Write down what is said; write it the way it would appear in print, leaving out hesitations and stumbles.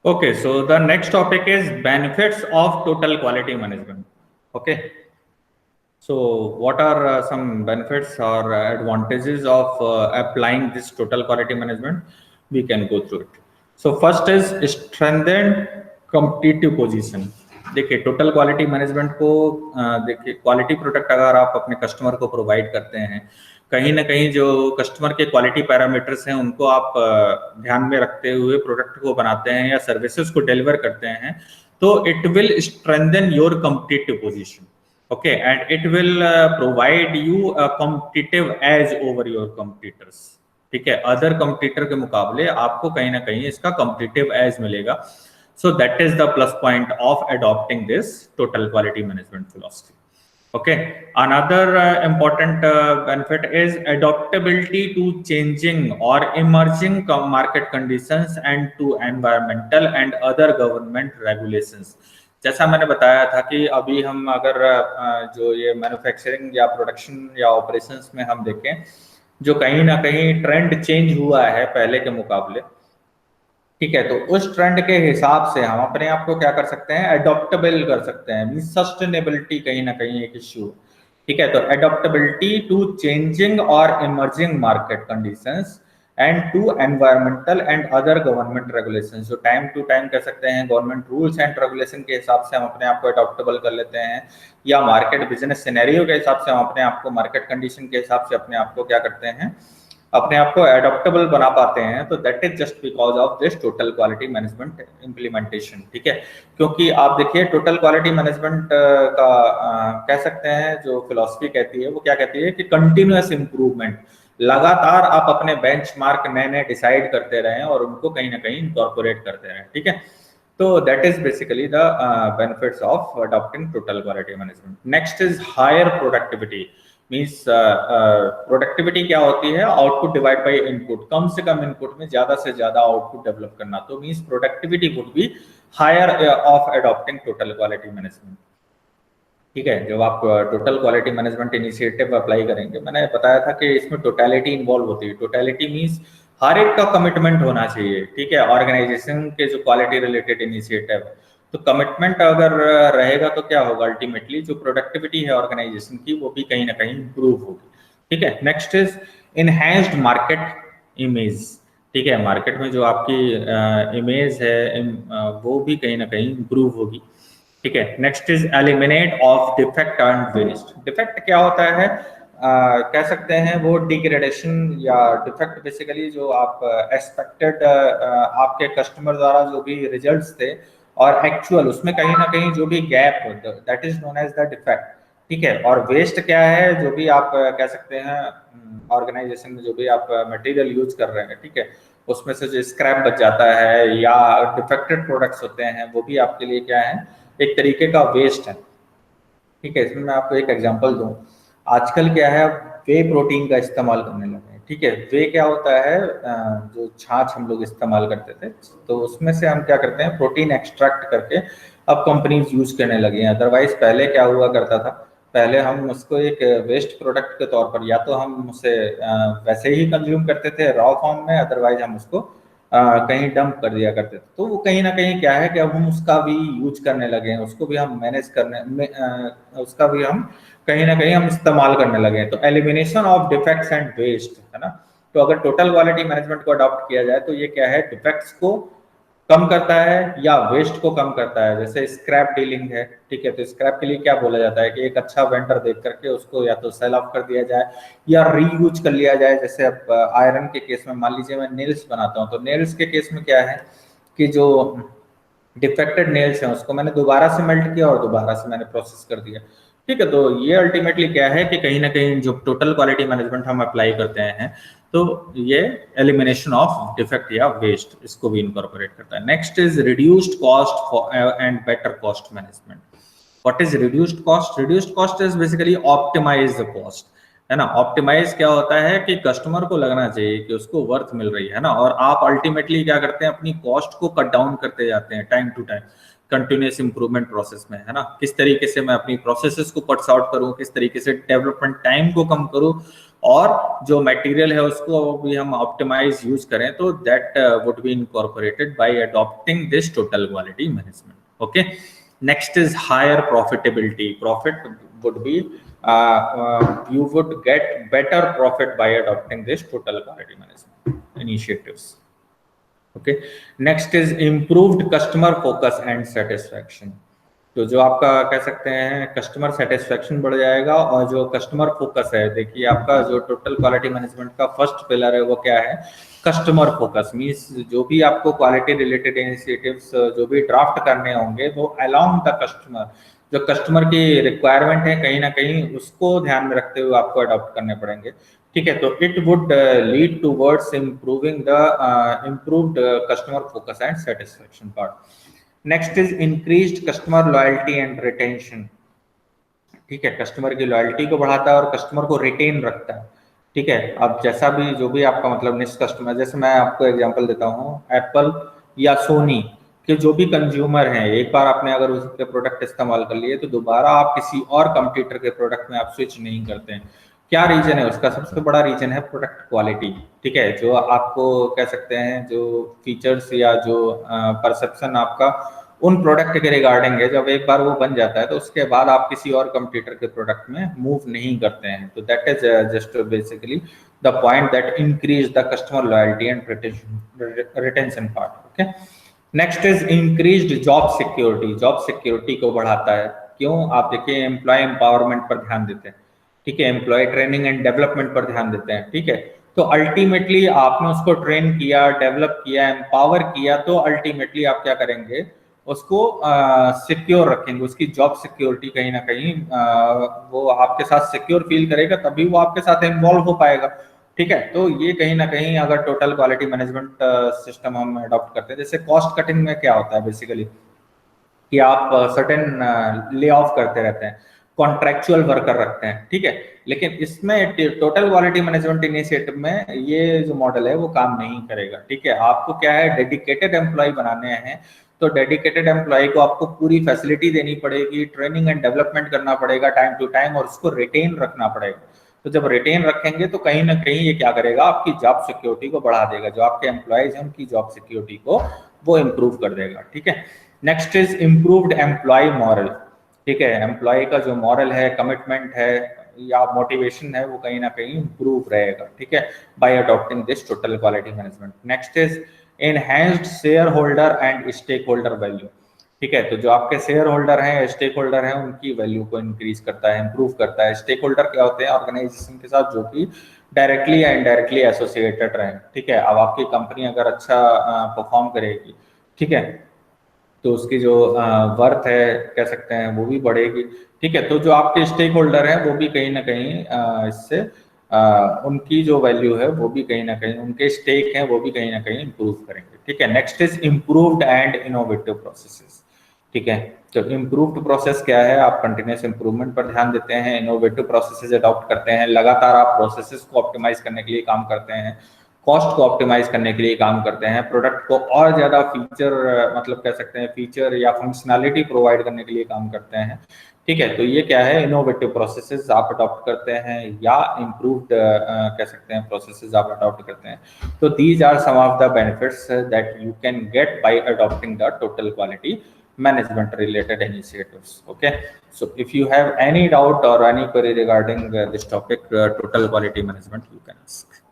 Okay, so the next topic is benefits of total quality management. Okay, so what are some benefits or advantages of applying this total quality management? We can go through it. So first is strengthened competitive position. देखिए total quality management को देखिए quality product अगर आप अपने customer को provide करते हैं, कहीं ना कहीं जो कस्टमर के क्वालिटी पैरामीटर्स हैं उनको आप ध्यान में रखते हुए प्रोडक्ट को बनाते हैं या सर्विसेज को डिलीवर करते हैं, तो it will strengthen your competitive position. Okay, and it will provide you a competitive edge over your competitors. ठीक है, अदर कंपटीटर के मुकाबले आपको कहीं ना कहीं इसका competitive edge मिलेगा. So that is the plus point of adopting this total quality management philosophy. Okay, another important benefit is adaptability to changing or emerging market conditions and to environmental and other government regulations. जैसा मैंने बताया था कि अभी हम अगर जो ये मैन्युफैक्चरिंग या प्रोडक्शन या ऑपरेशंस में हम देखें, जो कहीं ना कहीं ट्रेंड चेंज हुआ है पहले के मुकाबले, ठीक है, तो उस ट्रेंड के हिसाब से हम अपने आप को क्या कर सकते हैं, अडॉप्टेबल कर सकते हैं. सस्टेनेबिलिटी कहीं ना कहीं एक इश्यू, ठीक है, तो अडॉप्टेबिलिटी टू चेंजिंग और emerging market conditions and to environmental and other government regulation. जो टाइम टू टाइम कह सकते हैं गवर्नमेंट रूल्स एंड रेगुलेशन के हिसाब से हम अपने आप को अडॉप्टेबल कर लेते हैं, या मार्केट बिजनेस सिनेरियो के हिसाब से हम अपने आप को मार्केट कंडीशन के हिसाब से अपने आप को क्या करते हैं, अपने आप को अडॉप्टेबल बना पाते हैं. तो that is just because of this total quality management implementation. ठीक है, क्योंकि आप देखिए टोटल क्वालिटी मैनेजमेंट का कह सकते हैं जो फिलॉसफी कहती है वो क्या कहती है कि कंटिन्यूअस इंप्रूवमेंट, लगातार आप अपने बेंचमार्क नए नए डिसाइड करते रहें और उनको कहीं ना कहीं इनकॉर्पोरेट करते रहें. ठीक है, तो that is basically the benefits of adopting total quality management. Next is higher productivity. Means productivity क्या होती है, आउटपुट डिवाइड बाय इनपुट, कम से कम इनपुट में ज्यादा से ज्यादा आउटपुट डेवलप करना. तो means productivity would be higher of adopting total quality management. ठीक है, जब आप total quality management initiative apply करेंगे, मैंने बताया था कि इसमें टोटलिटी इन्वॉल्व होती है. टोटलिटी मीन्स हर एक का कमिटमेंट होना चाहिए. ठीक है, ऑर्गेनाइजेशन के जो क्वालिटी रिलेटेड इनिशिएटिव, तो कमिटमेंट अगर रहेगा तो क्या होगा, अल्टीमेटली जो प्रोडक्टिविटी है ऑर्गेनाइजेशन की वो भी कहीं ना कहीं इंप्रूव होगी. ठीक है, next is enhanced market image. ठीक है, मार्केट में जो आपकी इमेज है वो भी कहीं ना कहीं इंप्रूव होगी. ठीक है, next is eliminate of defect and waste. Defect क्या होता है, कह सकते हैं वो डिग्रेडेशन या डिफेक्ट बेसिकली जो आप एक्सपेक्टेड आपके कस्टमर द्वारा जो भी रिजल्ट्स थे और एक्चुअल उसमें कहीं ना कहीं जो भी गैप हो, that is known as the defect. ठीक है, और वेस्ट क्या है, जो भी आप कह सकते हैं ऑर्गेनाइजेशन में जो भी आप मटेरियल यूज कर रहे हैं, ठीक है, उसमें से जो स्क्रैप बच जाता है या डिफेक्टेड प्रोडक्ट्स होते हैं वो भी आपके लिए क्या है, एक तरीके का वेस्ट है. ठीक है, इसमें मैं आपको एक एग्जांपल दूं. आजकल क्या है, वे प्रोटीन का इस्तेमाल करने लगे हैं. ठीक है, वे क्या होता है, जो छाछ हम लोग इस्तेमाल करते थे तो उसमें से हम क्या करते हैं, प्रोटीन एक्सट्रैक्ट करके अब कंपनीज यूज करने लगी हैं. अदरवाइज पहले क्या हुआ करता था, पहले हम उसको एक वेस्ट प्रोडक्ट के तौर पर या तो हम उसे वैसे ही कंज्यूम करते थे रॉ फॉर्म में, अदरवाइज हम उसको कहीं डंप कर दिया करते थे. तो वो कहीं ना कहीं क्या है कि अब हम उसका भी यूज करने लगे हैं, उसको भी हम मैनेज करने में उसका भी हम कहीं ना कहीं हम इस्तेमाल करने लगे हैं. तो elimination of defects and waste है ना. तो अगर टोटल क्वालिटी मैनेजमेंट को अडॉप्ट किया जाए तो ये क्या है, डिफेक्ट्स को कम करता है या वेस्ट को कम करता है. जैसे स्क्रैप डीलिंग है, ठीक है, तो स्क्रैप के लिए क्या बोला जाता है कि एक अच्छा वेंडर देख करके उसको या तो सेल ऑफ कर दिया जाए या रीयूज कर लिया जाए. जैसे अब आयरन के केस में मान लीजिए मैं नेल्स बनाता हूँ, तो नेल्स के केस में क्या है कि जो डिफेक्टेड नेल्स हैं उसको मैंने दोबारा से मेल्ट किया और दोबारा से मैंने प्रोसेस कर दिया. ठीक है, तो ये अल्टीमेटली क्या है कि कहीं ना कहीं जो टोटल क्वालिटी मैनेजमेंट हम अप्लाई करते हैं तो ये एलिमिनेशन ऑफ डिफेक्ट या वेस्ट इसको भी इनकॉर्पोरेट करता है. Next is reduced cost and better cost management. What is reduced cost? Reduced cost is basically optimise the cost, है ना. ऑप्टिमाइज क्या होता है कि कस्टमर को लगना चाहिए कि उसको वर्थ मिल रही है ना, और आप अल्टीमेटली क्या करते हैं, अपनी कॉस्ट को कट डाउन करते जाते हैं time to time continuous improvement process में, है ना. किस तरीके से मैं अपनी प्रोसेसेस को कट आउट करूं, किस तरीके से डेवलपमेंट टाइम को कम करूं और जो मटेरियल है उसको भी हम ऑप्टिमाइज यूज करें, तो that would be incorporated bye adopting this total quality management. Okay, next is higher profitability. Profit would be you would get better profit by adopting this total quality management initiatives. Okay, next is improved customer focus and satisfaction. तो जो आपका कह सकते हैं customer satisfaction बढ़ जाएगा, और जो कस्टमर फोकस है, देखिए आपका जो टोटल क्वालिटी मैनेजमेंट का फर्स्ट पिलर है वो क्या है, कस्टमर फोकस. मींस जो भी आपको क्वालिटी रिलेटेड इनिशिएटिव्स जो भी ड्राफ्ट करने होंगे वो अलोंग द कस्टमर, जो कस्टमर की रिक्वायरमेंट है कहीं ना कहीं उसको ध्यान में रखते हुए आपको अडॉप्ट करने पड़ेंगे. ठीक है, तो it would lead towards improving the improved customer focus and satisfaction part. Next is increased customer loyalty and retention. ठीक है, कस्टमर की लॉयल्टी को बढ़ाता है और कस्टमर को रिटेन रखता है. ठीक है, अब जैसा भी जो भी आपका मतलब निश्चित कस्टमर, जैसे मैं आपको एग्जांपल देता हूँ, एप्पल या सोनी के जो भी कंज्यूमर हैं, एक बार आपने अगर उसके प्रोडक्ट इस्तेमाल कर लिए तो दोबारा आप किसी और कंप्यूटर के प्रोडक्ट में आप स्विच नहीं करते हैं. क्या रीजन है उसका? सबसे बड़ा रीजन है प्रोडक्ट क्वालिटी. ठीक है, जो आपको कह सकते हैं जो फीचर्स या जो परसेप्शन आपका उन प्रोडक्ट के रिगार्डिंग है, जब एक बार वो बन जाता है तो उसके बाद आप किसी और कंप्यूटर के प्रोडक्ट में मूव नहीं करते हैं. तो that is just basically the point that increase the customer loyalty and retention part. Okay, next is increased job security. Job security को बढ़ाता है. क्यों? आप देखिए एम्प्लॉय एम्पावरमेंट पर ध्यान देते हैं. ठीक है, एम्प्लॉय ट्रेनिंग एंड डेवलपमेंट पर ध्यान देते हैं. ठीक है, तो अल्टीमेटली आपने उसको ट्रेन किया, डेवलप किया, एम्पावर किया, तो अल्टीमेटली आप क्या करेंगे, उसको सिक्योर रखेंगे. उसकी जॉब सिक्योरिटी कहीं ना कहीं वो आपके साथ सिक्योर फील करेगा, तभी वो आपके साथ इन्वॉल्व हो पाएगा. ठीक है, तो ये कहीं ना कहीं अगर टोटल क्वालिटी मैनेजमेंट सिस्टम हम अडॉप्ट करते हैं, जैसे कॉस्ट कटिंग में क्या होता है बेसिकली कि आप सर्टेन ले ऑफ करते रहते हैं, कॉन्ट्रेक्चुअल वर्कर रखते हैं. ठीक है, लेकिन इसमें टोटल क्वालिटी मैनेजमेंट इनिशिएटिव में ये जो मॉडल है वो काम नहीं करेगा. ठीक है, आपको क्या है, डेडिकेटेड एम्प्लॉय बनाने हैं, तो डेडिकेटेड एम्प्लॉय को आपको पूरी फैसिलिटी देनी पड़ेगी, ट्रेनिंग एंड डेवलपमेंट करना पड़ेगा टाइम टू टाइम, और उसको रिटेन रखना पड़ेगा. तो जब रिटेन रखेंगे तो कहीं ना कहीं ये क्या करेगा, आपकी जॉब सिक्योरिटी को बढ़ा देगा. जो आपके एम्प्लॉयज हैं उनकी जॉब सिक्योरिटी को वो इम्प्रूव कर देगा. ठीक है, next is improved employee morale. ठीक है, एम्प्लॉय का जो मॉरल है, कमिटमेंट है या मोटिवेशन है, वो कहीं ना कहीं इम्प्रूव रहेगा. ठीक है, by adopting this total quality management. Next is enhanced shareholder and stakeholder value. ठीक है, तो जो आपके शेयर होल्डर हैं, स्टेक होल्डर हैं, उनकी वैल्यू को इंक्रीज करता है, इंप्रूव करता है. स्टेक होल्डर क्या होते हैं? ऑर्गेनाइजेशन के साथ जो कि डायरेक्टली या इनडायरेक्टली एसोसिएटेड रहे. ठीक है, अब आपकी कंपनी अगर अच्छा परफॉर्म करेगी, ठीक है, तो उसकी जो वर्थ है कह सकते हैं वो भी बढ़ेगी. ठीक है, तो जो आपके स्टेक होल्डर हैं वो भी कहीं ना कहीं इससे उनकी जो वैल्यू है वो भी कहीं ना कहीं, उनके स्टेक हैं वो भी कहीं ना कहीं इंप्रूव करेंगे. ठीक है, next is improved and innovative processes. ठीक है, तो इम्प्रूव्ड प्रोसेस क्या है? आप कंटिन्यूस इंप्रूवमेंट पर ध्यान देते हैं, इनोवेटिव प्रोसेसेस अडॉप्ट करते हैं, लगातार आप प्रोसेसेस को ऑप्टिमाइज करने के लिए काम करते हैं, कॉस्ट को ऑप्टिमाइज करने के लिए काम करते हैं, प्रोडक्ट को और ज्यादा फीचर मतलब कह सकते हैं फीचर या फंक्शनैलिटी प्रोवाइड करने के लिए काम करते हैं. ठीक है, तो ये क्या है, इनोवेटिव प्रोसेसेस आप अडॉप्ट करते हैं या इम्प्रूव्ड कह सकते हैं प्रोसेसेस आप अडॉप्ट करते हैं. तो these are some of the benefits that you can get by adopting the total quality management related initiatives. Okay, so if you have any doubt or any query regarding this topic, total quality management, you can ask.